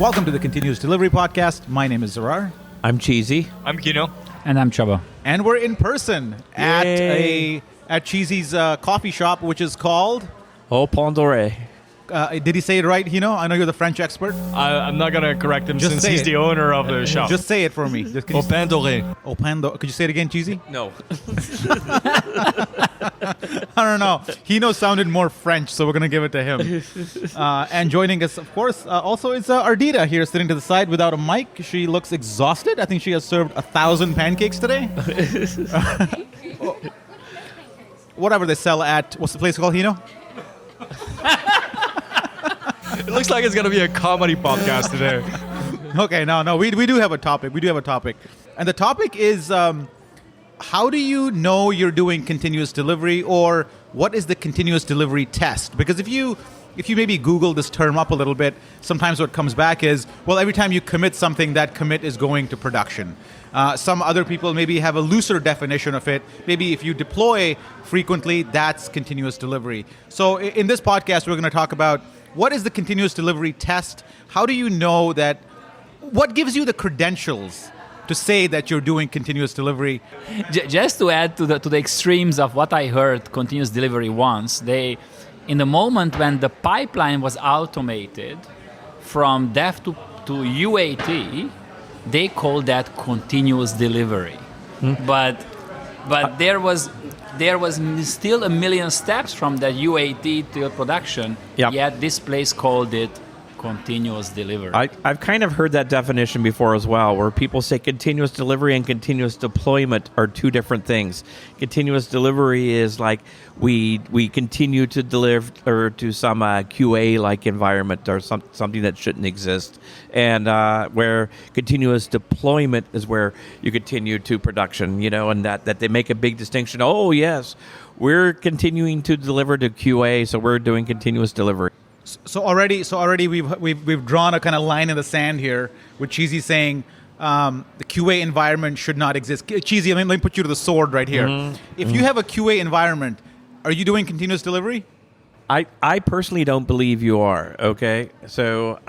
Welcome to the Continuous Delivery Podcast. My name is Zarar. I'm Cheezy. I'm Gino. And I'm Csaba. And we're in person at Cheezy's coffee shop, which is called... Oh, Pondore. Did he say it right, Gino? I know you're the French expert. I'm not going to correct him Just since say he's it. the owner of the shop. Just say it for me. Just, Au pain doré. Could you say it again, Cheezy? No. I don't know. Gino sounded more French, so we're going to give it to him. And joining us, of course, also is Ardita here sitting to the side without a mic. She looks exhausted. I think she has served 1,000 pancakes today. Whatever they sell at, what's the place called, Gino? It looks like it's going to be a comedy podcast today. Okay, no, we do have a topic. And the topic is, how do you know you're doing continuous delivery, or what is the continuous delivery test? Because if you maybe Google this term up a little bit, sometimes what comes back is, well, every time you commit something, that commit is going to production. Some other people maybe have a looser definition of it. Maybe if you deploy frequently, that's continuous delivery. So in this podcast, we're going to talk about what is the continuous delivery test? How do you know that? What gives you the credentials to say that you're doing continuous delivery? Just to add to the extremes of what I heard continuous delivery once, in the moment when the pipeline was automated from dev to UAT, they called that continuous delivery. But there was still a million steps from that UAT to production. Yep. Yet this place called it continuous delivery. I've kind of heard that definition before as well, where people say continuous delivery and continuous deployment are two different things. Continuous delivery is like we continue to deliver to some QA-like environment or something that shouldn't exist. And where continuous deployment is where you continue to production, and that they make a big distinction. Oh, yes, we're continuing to deliver to QA, so we're doing continuous delivery. So already we've drawn a kind of line in the sand here with Cheezy saying the QA environment should not exist. Cheezy, let me put you to the sword right here. If you have a QA environment, are you doing continuous delivery? I personally don't believe you are, okay? So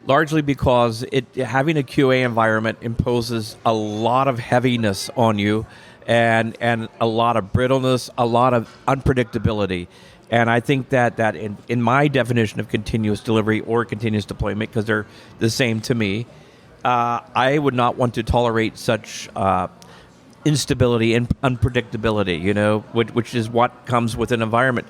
largely because having a QA environment imposes a lot of heaviness on you and a lot of brittleness, a lot of unpredictability. And I think that in my definition of continuous delivery or continuous deployment, because they're the same to me, I would not want to tolerate such instability and unpredictability, which is what comes with an environment.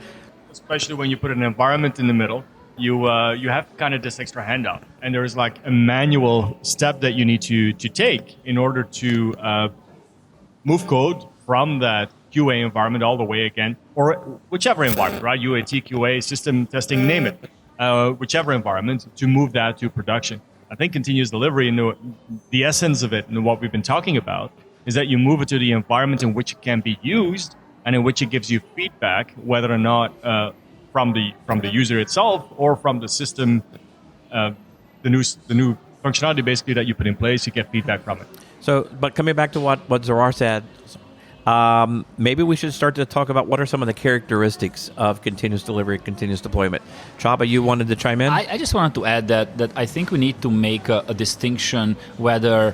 Especially when you put an environment in the middle, you have kind of this extra handout. And there's like a manual step that you need to take in order to move code from that QA environment all the way again, or whichever environment, right? UAT, QA, system testing, name it, whichever environment, to move that to production. I think continuous delivery, the essence of it and what we've been talking about is that you move it to the environment in which it can be used and in which it gives you feedback, whether or not from the user itself or from the system, the new functionality basically that you put in place, you get feedback from it. So, but coming back to what Zarar said, maybe we should start to talk about what are some of the characteristics of continuous delivery, continuous deployment. Csaba, you wanted to chime in? I just wanted to add that I think we need to make a distinction whether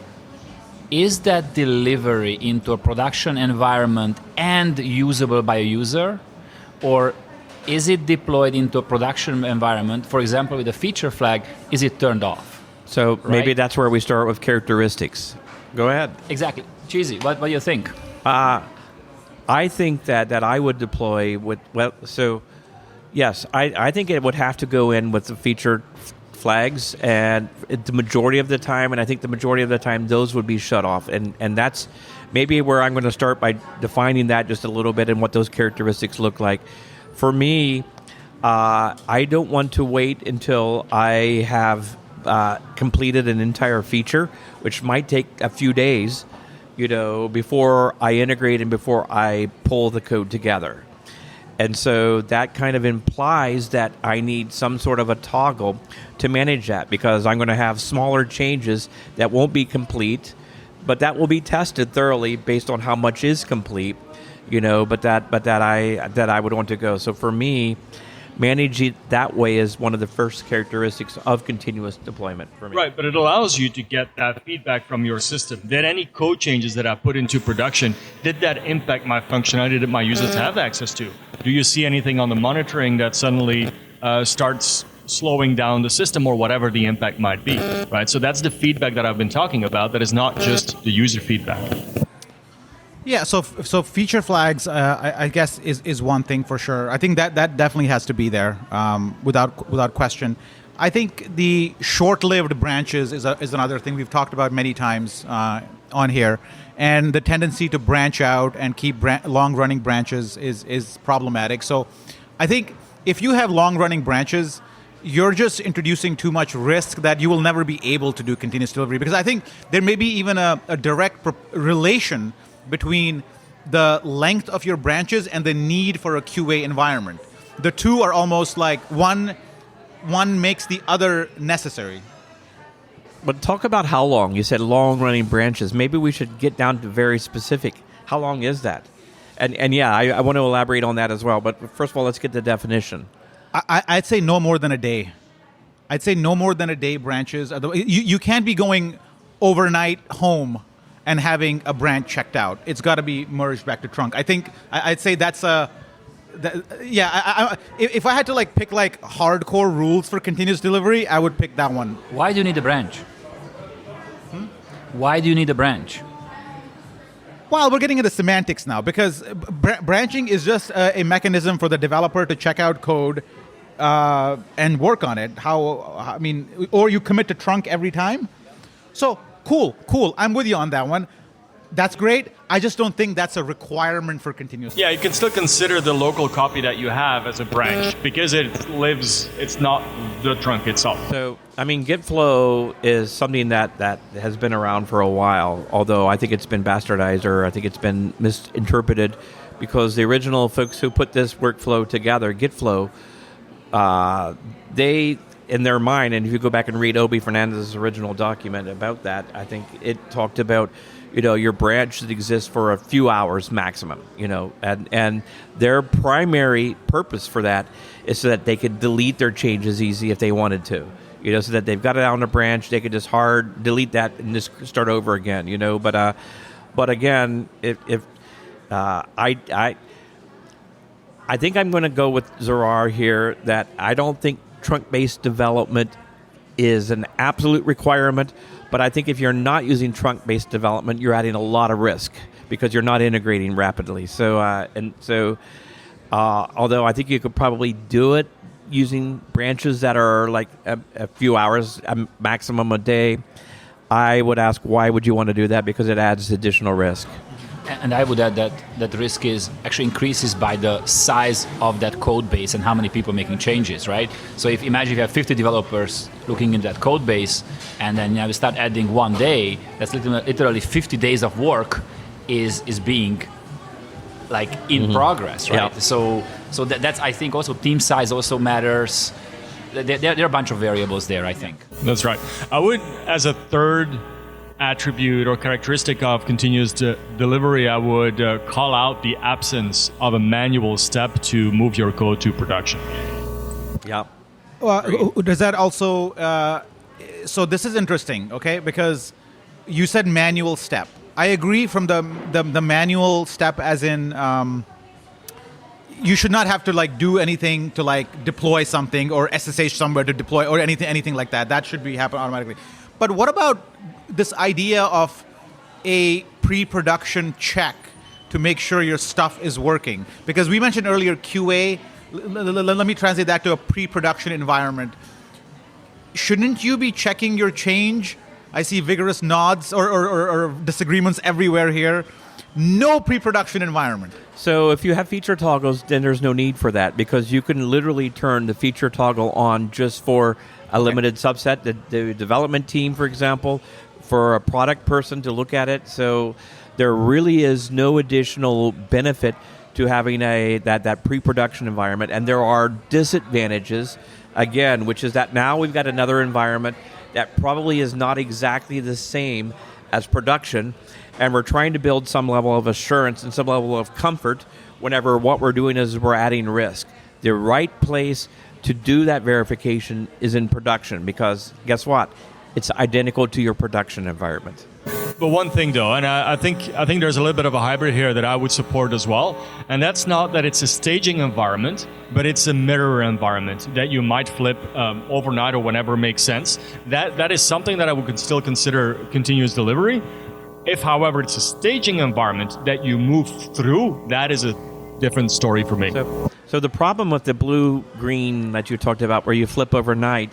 is that delivery into a production environment and usable by a user, or is it deployed into a production environment, for example, with a feature flag, is it turned off? So right? Maybe that's where we start with characteristics. Go ahead. Exactly. Cheezy, what do you think? I think that I would deploy yes, I think it would have to go in with the feature flags, and the majority of the time, and I think the majority of the time, those would be shut off. And that's maybe where I'm going to start by defining that just a little bit and what those characteristics look like. For me, I don't want to wait until I have completed an entire feature, which might take a few days, before I integrate and before I pull the code together. And so that kind of implies that I need some sort of a toggle to manage that, because I'm going to have smaller changes that won't be complete, but that will be tested thoroughly based on how much is complete, but that I would want to go. So for me, manage it that way is one of the first characteristics of continuous deployment for me. Right, but it allows you to get that feedback from your system. Did any code changes that I put into production, did that impact my functionality that my users have access to? Do you see anything on the monitoring that suddenly starts slowing down the system or whatever the impact might be, right? So that's the feedback that I've been talking about that is not just the user feedback. Yeah, so feature flags, I guess, is one thing for sure. I think that definitely has to be there, without question. I think the short-lived branches is another thing we've talked about many times on here, and the tendency to branch out and keep long-running branches is problematic. So, I think if you have long-running branches, you're just introducing too much risk that you will never be able to do continuous delivery, because I think there may be even a direct relation between the length of your branches and the need for a QA environment. The two are almost like one makes the other necessary. But talk about how long. You said long-running branches. Maybe we should get down to very specific. How long is that? And yeah, I want to elaborate on that as well. But first of all, let's get the definition. I'd say no more than a day. I'd say no more than a day branches. You can't be going overnight home and having a branch checked out. It's got to be merged back to trunk. I think I'd say that's if I had to pick hardcore rules for continuous delivery, I would pick that one. Why do you need a branch? Why do you need a branch? Well, we're getting into semantics now, because branching is just a mechanism for the developer to check out code and work on it. Or you commit to trunk every time. So cool. I'm with you on that one. That's great. I just don't think that's a requirement for continuous. Yeah, you can still consider the local copy that you have as a branch because it's not the trunk itself. So, Git flow is something that has been around for a while, although I think it's been bastardized, or I think it's been misinterpreted, because the original folks who put this workflow together, Git flow, they, in their mind, and if you go back and read Obi Fernandez's original document about that, I think it talked about your branch should exist for a few hours maximum, and their primary purpose for that is so that they could delete their changes easy if they wanted to, so that they've got it on a branch, they could just hard delete that and just start over again, but again, if I think I'm going to go with Zarar here, that I don't think trunk-based development is an absolute requirement. But I think if you're not using trunk-based development, you're adding a lot of risk because you're not integrating rapidly. So, although I think you could probably do it using branches that are like a few hours, a maximum a day, I would ask, why would you want to do that? Because it adds additional risk. And I would add that risk actually increases by the size of that code base and how many people are making changes, right? So imagine if you have 50 developers looking in that code base, and then you start adding one day, that's literally 50 days of work is being in progress, right? Yeah. So that's, I think, also team size also matters. There are a bunch of variables there, I think. That's right. I would, as a third attribute or characteristic of continuous delivery, I would call out the absence of a manual step to move your code to production. Yeah. Does that also... so this is interesting, okay? Because you said manual step. I agree from the manual step as in... you should not have to do anything to deploy something or SSH somewhere to deploy or anything like that. That should happen automatically. But what about this idea of a pre-production check to make sure your stuff is working? Because we mentioned earlier QA. Let me translate that to a pre-production environment. Shouldn't you be checking your change? I see vigorous nods or disagreements everywhere here. No pre-production environment. So if you have feature toggles, then there's no need for that, because you can literally turn the feature toggle on just for a limited subset, the development team, for example, for a product person to look at it. So there really is no additional benefit to having that pre-production environment. And there are disadvantages, again, which is that now we've got another environment that probably is not exactly the same as production, and we're trying to build some level of assurance and some level of comfort whenever what we're doing is we're adding risk. The right place to do that verification is in production, because guess what? It's identical to your production environment. But one thing though, and I think there's a little bit of a hybrid here that I would support as well, and that's not that it's a staging environment, but it's a mirror environment that you might flip overnight or whenever makes sense. That is something that I would still consider continuous delivery. If, however, it's a staging environment that you move through, that is a different story for me. So the problem with the blue-green that you talked about, where you flip overnight,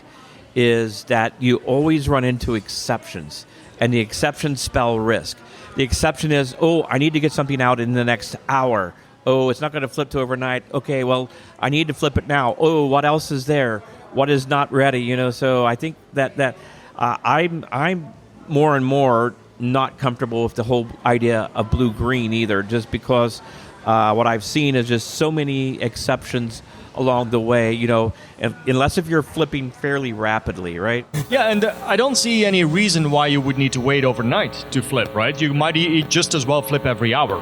is that you always run into exceptions, and the exceptions spell risk. The exception is, oh, I need to get something out in the next hour. Oh, it's not going to flip to overnight. Okay, well, I need to flip it now. Oh, what else is there? What is not ready? You know, so I think that I'm more and more not comfortable with the whole idea of blue-green either, just because what I've seen is just so many exceptions along the way, you know, unless if you're flipping fairly rapidly, right? Yeah, and I don't see any reason why you would need to wait overnight to flip, right? You might just as well flip every hour.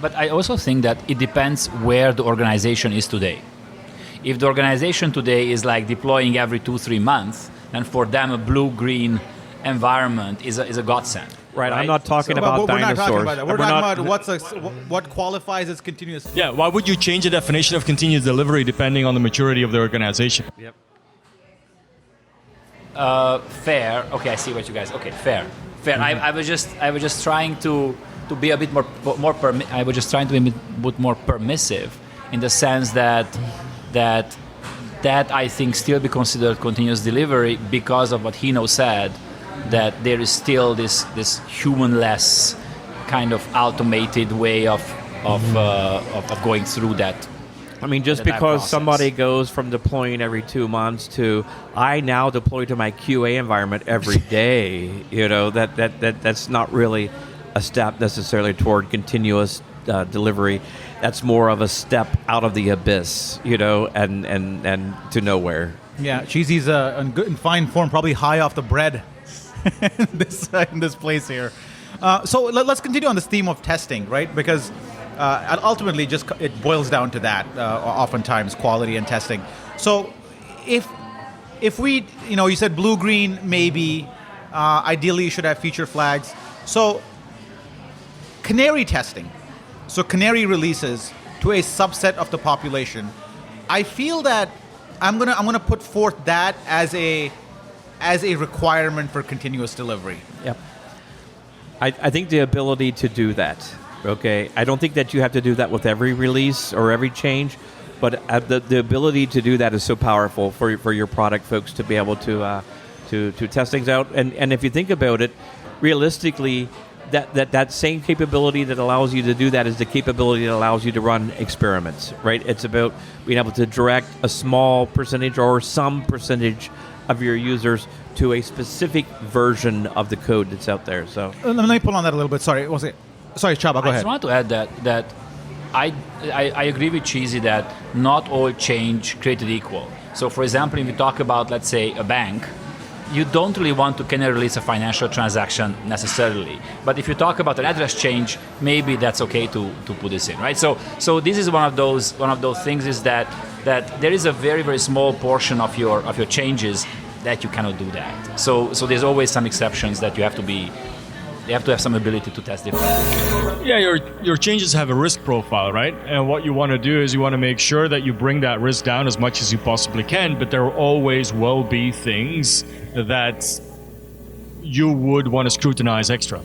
But I also think that it depends where the organization is today. If the organization today is like deploying every 2-3 months, then for them a blue-green environment is a godsend. Right, I'm not talking about we're dinosaurs. not talking about that. We're talking about what qualifies as continuous. Yeah, why would you change the definition of continuous delivery depending on the maturity of the organization? Yep. Fair. Okay, I see what you guys. Okay, fair. I was just trying to be a bit more I was just trying to be a bit more permissive in the sense that I think still be considered continuous delivery because of what Gino said, that there is still this humanless kind of automated way of going through that. I mean, just because somebody goes from deploying every 2 months to I now deploy to my QA environment every day, you know, that's not really a step necessarily toward continuous delivery. That's more of a step out of the abyss, you know, and to nowhere. Yeah, Cheezy's in fine form, probably high off the bread in this place here. So let's continue on this theme of testing, right? Because ultimately, it boils down to that. Oftentimes, quality and testing. So, if we, you know, you said blue green, maybe. Ideally, you should have feature flags. So, canary testing. So, canary releases to a subset of the population. I feel that I'm gonna put forth that as a requirement for continuous delivery. Yep. I think the ability to do that. Okay, I don't think that you have to do that with every release or every change, but the ability to do that is so powerful for your product folks to be able to test things out. And if you think about it, realistically, that same capability that allows you to do that is the capability that allows you to run experiments, right? It's about being able to direct a small percentage or some percentage of your users to a specific version of the code that's out there. So let me pull on that a little bit. Sorry, Csaba, go ahead. I just want to add that I agree with Cheezy that not all change created equal. So, for example, if you talk about, let's say, a bank, you don't really want to canary release a financial transaction necessarily. But if you talk about an address change, maybe that's okay to put this in, right? So this is one of those things is that there is a very, very small portion of your changes that you cannot do that. So there's always some exceptions that you have to have some ability to test differently. Yeah, your changes have a risk profile, right? And what you want to do is you want to make sure that you bring that risk down as much as you possibly can, but there always will be things that you would want to scrutinize extra.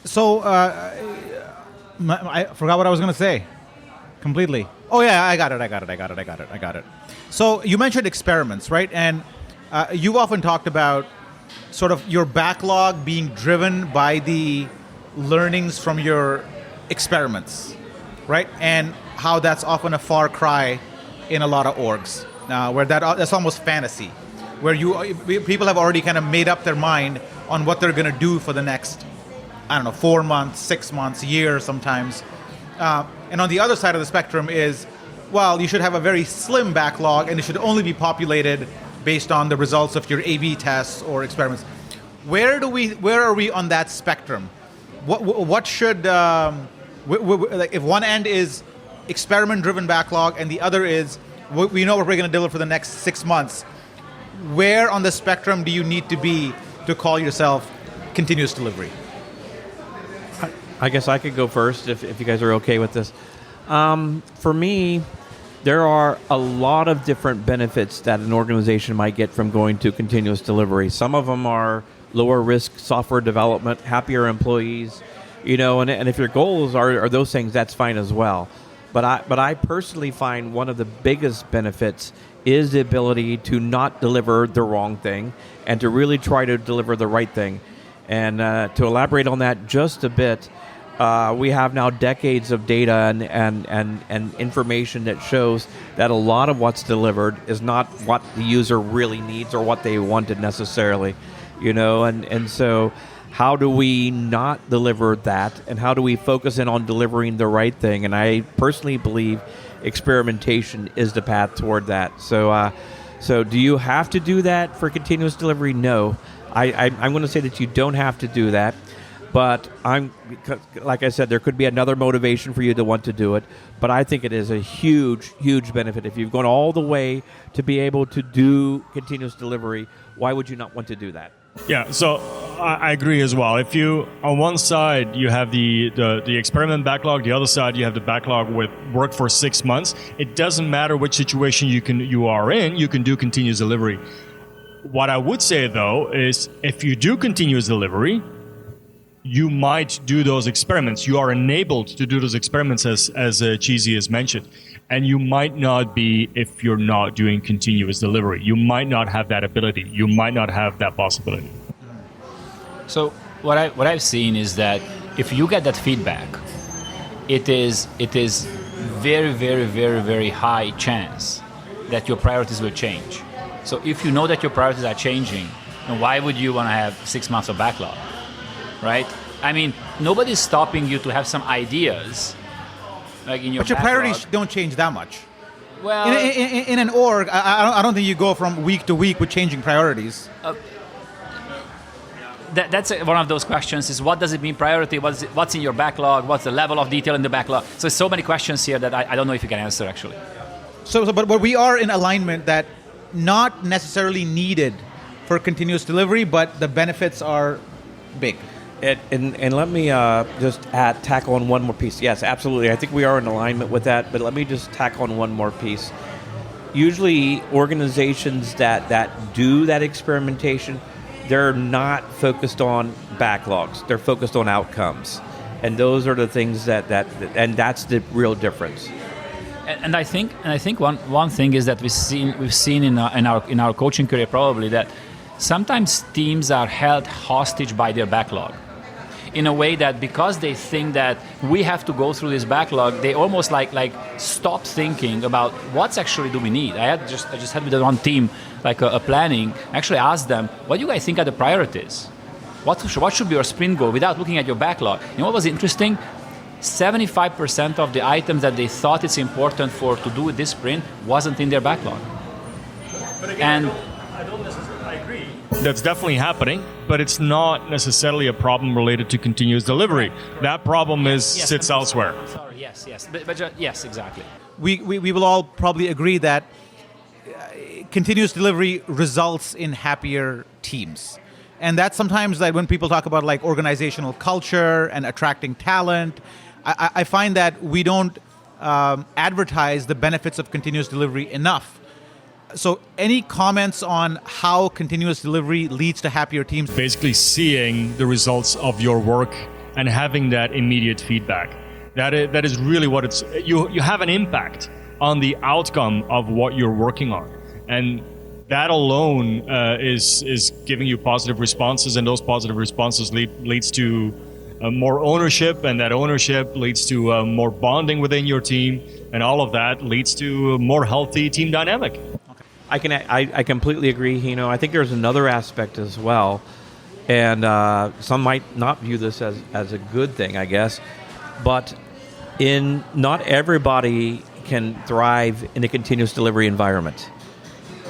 So I forgot what I was going to say completely. Oh yeah, I got it. So you mentioned experiments, right? And you've often talked about sort of your backlog being driven by the learnings from your experiments, right? And how that's often a far cry in a lot of orgs, where that's almost fantasy, where people have already kind of made up their mind on what they're going to do for the next, 4 months, 6 months, a year sometimes. And on the other side of the spectrum is, well, you should have a very slim backlog and it should only be populated based on the results of your A/B tests or experiments. Where are we on that spectrum? What should like if one end is experiment-driven backlog, and the other is we know what we're going to deliver for the next 6 months. Where on the spectrum do you need to be to call yourself continuous delivery? I guess I could go first if you guys are okay with this. For me, there are a lot of different benefits that an organization might get from going to continuous delivery. Some of them are lower risk software development, happier employees, and if your goals are those things, that's fine as well. But I personally find one of the biggest benefits is the ability to not deliver the wrong thing and to really try to deliver the right thing. And to elaborate on that just a bit, we have now decades of data and information that shows that a lot of what's delivered is not what the user really needs or what they wanted necessarily, and so how do we not deliver that, and how do we focus in on delivering the right thing? And I personally believe experimentation is the path toward that. So do you have to do that for continuous delivery? No. I'm going to say that you don't have to do that. But like I said, there could be another motivation for you to want to do it. But I think it is a huge, huge benefit. If you've gone all the way to be able to do continuous delivery, why would you not want to do that? Yeah, so I agree as well. If you, on one side, you have the experiment backlog, the other side, you have the backlog with work for 6 months, it doesn't matter which situation you are in, you can do continuous delivery. What I would say, though, is if you do continuous delivery, you might do those experiments. You are enabled to do those experiments as Cheezy has mentioned. And you might not be if you're not doing continuous delivery. You might not have that ability. You might not have that possibility. So what I've seen is that if you get that feedback, it is very, very, very, very high chance that your priorities will change. So if you know that your priorities are changing, then why would you want to have 6 months of backlog? Right? I mean, nobody's stopping you to have some ideas, like in your. But your backlog. priorities don't change that much. Well, In an org, I don't think you go from week to week with changing priorities. That's one of those questions: is what does it mean priority? What's in your backlog? What's the level of detail in the backlog? So there's so many questions here that I don't know if you can answer actually. But we are in alignment that not necessarily needed for continuous delivery, but the benefits are big. And let me just tack on one more piece. Yes, absolutely. I think we are in alignment with that, but let me just tack on one more piece. Usually organizations that do that experimentation, they're not focused on backlogs. They're focused on outcomes. And those are the things and that's the real difference. And I think one thing is that we've seen in our coaching career probably that sometimes teams are held hostage by their backlog, in a way that because they think that we have to go through this backlog, they almost like stop thinking about what's actually do we need. I just had with one team like a planning. Actually asked them, what do you guys think are the priorities? What should be your sprint goal without looking at your backlog? You know what was interesting? 75% of the items that they thought it's important to do with this sprint wasn't in their backlog. But again, I don't necessarily agree. That's definitely happening, but it's not necessarily a problem related to continuous delivery. That problem sits elsewhere. Sorry, yes, yes, exactly. We will all probably agree that continuous delivery results in happier teams. And that's sometimes like when people talk about like organizational culture and attracting talent, I find that we don't advertise the benefits of continuous delivery enough. So any comments on how continuous delivery leads to happier teams? Basically seeing the results of your work and having that immediate feedback. That is really what it's, you have an impact on the outcome of what you're working on. And that alone is giving you positive responses, and those positive responses leads to more ownership, and that ownership leads to more bonding within your team, and all of that leads to a more healthy team dynamic. I completely agree, Gino. I think there's another aspect as well, and some might not view this as a good thing, I guess, but not everybody can thrive in a continuous delivery environment.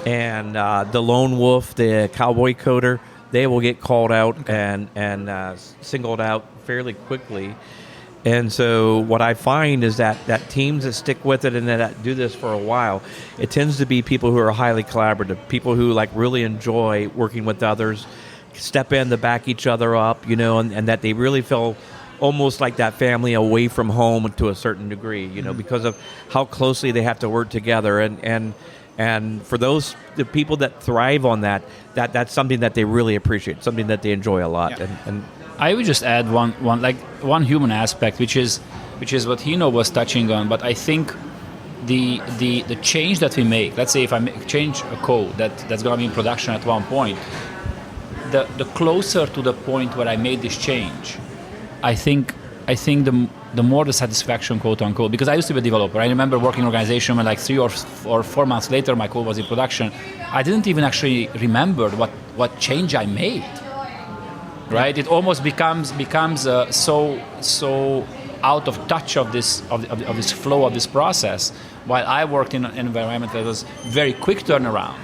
And the lone wolf, the cowboy coder, they will get called out and singled out fairly quickly. And so what I find is that teams that stick with it and that do this for a while, it tends to be people who are highly collaborative, people who like really enjoy working with others, step in to back each other up, and that they really feel almost like that family away from home to a certain degree, because of how closely they have to work together. And for the people that thrive on that's something that they really appreciate, something that they enjoy a lot. Yeah. And I would just add one human aspect, which is what Gino was touching on. But I think the change that we make, let's say if I change a code that's going to be in production at one point, the closer to the point where I made this change, I think the more the satisfaction, quote unquote, because I used to be a developer. I remember working in an organization when like 3 or 4 months later my code was in production. I didn't even actually remember what change I made. Right, it almost becomes so out of touch of this flow of this process. While I worked in an environment that was very quick turnaround,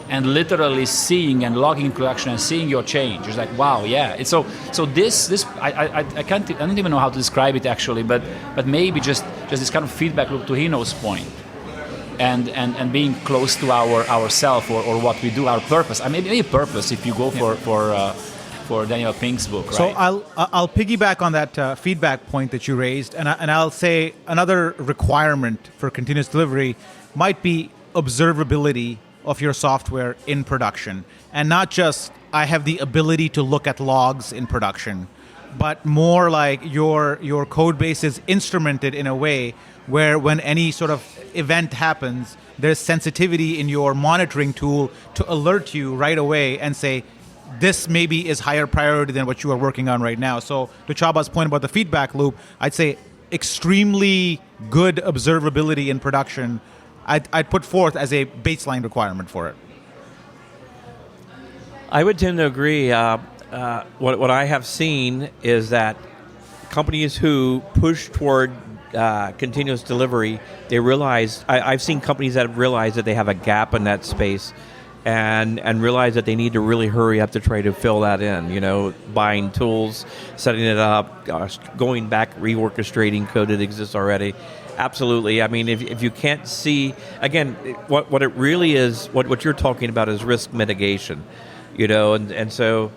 and literally seeing and logging in production and seeing your change, it's like wow, yeah. It's so this I don't even know how to describe it actually, but maybe just this kind of feedback loop to Hino's point, and being close to ourself or what we do, our purpose. I mean, maybe purpose if you go for Daniel Pink's book, right? So I'll piggyback on that feedback point that you raised, and I'll say another requirement for continuous delivery might be observability of your software in production, and not just I have the ability to look at logs in production, but more like your code base is instrumented in a way where when any sort of event happens, there's sensitivity in your monitoring tool to alert you right away and say, this maybe is higher priority than what you are working on right now. So to Csaba's point about the feedback loop, I'd say extremely good observability in production, I'd put forth as a baseline requirement for it. I would tend to agree. What I have seen is that companies who push toward continuous delivery, they realize, I've seen companies that have realized that they have a gap in that space and realize that they need to really hurry up to try to fill that in, buying tools, setting it up, going back, reorchestrating code that exists already. Absolutely. I mean, if you can't see, again, what it really is, what you're talking about is risk mitigation, and so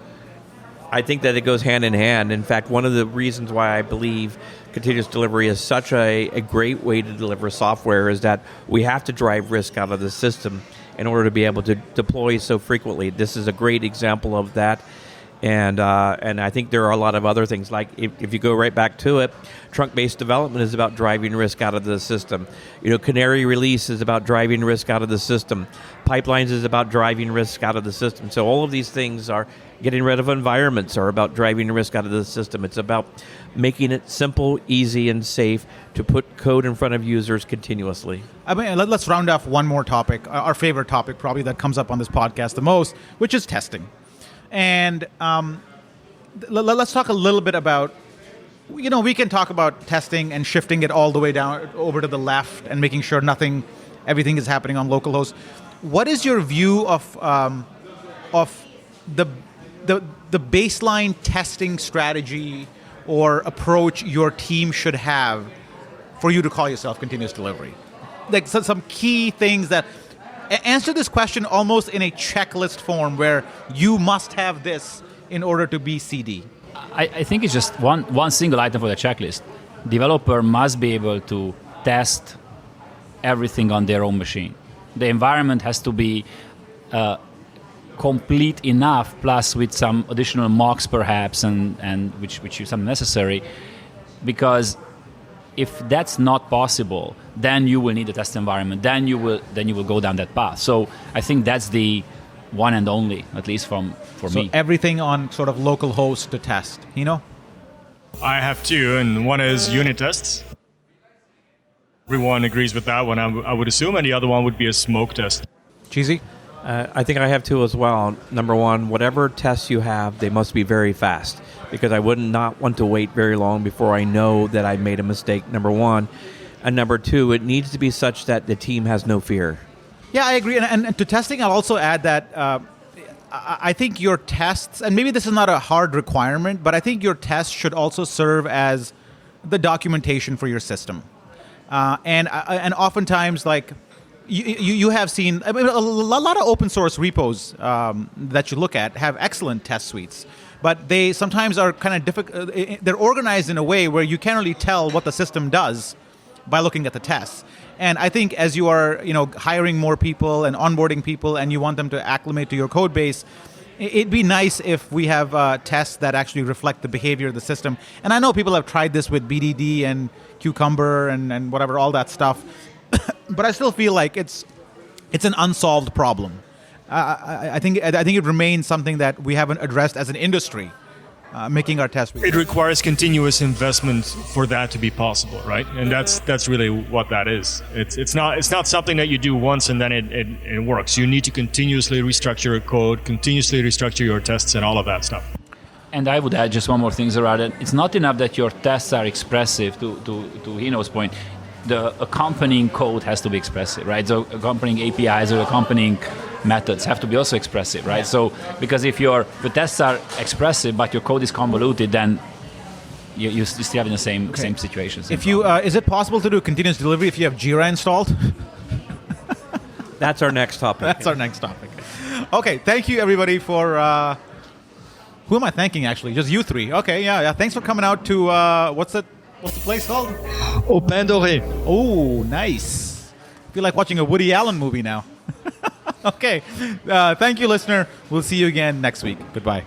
I think that it goes hand in hand. In fact, one of the reasons why I believe continuous delivery is such a great way to deliver software is that we have to drive risk out of the system in order to be able to deploy so frequently. This is a great example of that. And I think there are a lot of other things. Like if you go right back to it, trunk-based development is about driving risk out of the system. Canary release is about driving risk out of the system. Pipelines is about driving risk out of the system. So all of these things are getting rid of environments are about driving risk out of the system. It's about making it simple, easy, and safe to put code in front of users continuously. I mean, let's round off one more topic, our favorite topic probably that comes up on this podcast the most, which is testing. And let's talk a little bit about, we can talk about testing and shifting it all the way down over to the left and making sure everything is happening on localhost. What is your view of the baseline testing strategy or approach your team should have for you to call yourself continuous delivery? Like some key things that answer this question almost in a checklist form where you must have this in order to be CD. I think it's just one single item for the checklist. Developer must be able to test everything on their own machine. The environment has to be complete enough, plus with some additional mocks perhaps, and which is something necessary, because if that's not possible, then you will need a test environment. Then you will go down that path. So I think that's the one and only, at least for me. So everything on sort of local host to test. I have two, and one is unit tests. Everyone agrees with that one, I would assume, and the other one would be a smoke test. Cheezy? I think I have two as well. Number one, whatever tests you have, they must be very fast, because I would not want to wait very long before I know that I made a mistake, number one. And number two, it needs to be such that the team has no fear. Yeah, I agree. And to testing, I'll also add that I think your tests, and maybe this is not a hard requirement, but I think your tests should also serve as the documentation for your system. And oftentimes, like, you have seen, I mean, a lot of open source repos that you look at have excellent test suites, but they sometimes are kind of difficult. They're organized in a way where you can't really tell what the system does by looking at the tests. And I think as you are, hiring more people and onboarding people, and you want them to acclimate to your code base, it'd be nice if we have tests that actually reflect the behavior of the system. And I know people have tried this with BDD and Cucumber and whatever, all that stuff. But I still feel like it's an unsolved problem. I think it remains something that we haven't addressed as an industry, making our tests. It requires continuous investment for that to be possible, right? And that's really what that is. It's not something that you do once and then it works. You need to continuously restructure your code, continuously restructure your tests, and all of that stuff. And I would add just one more thing, Zarar. It's not enough that your tests are expressive. To Gino's point, the accompanying code has to be expressive, right? So accompanying APIs or accompanying methods have to be also expressive, right? So because if the tests are expressive but your code is convoluted, then you still have in the same situation. If you is it possible to do continuous delivery if you have Jira installed? That's our next topic. That's our next topic. Okay, thank you everybody for. Who am I thanking actually? Just you three. Okay, yeah. Thanks for coming out to what's the place called? Au Pain Doré. Oh, nice. I feel like watching a Woody Allen movie now. Okay. Thank you, listener. We'll see you again next week. Goodbye.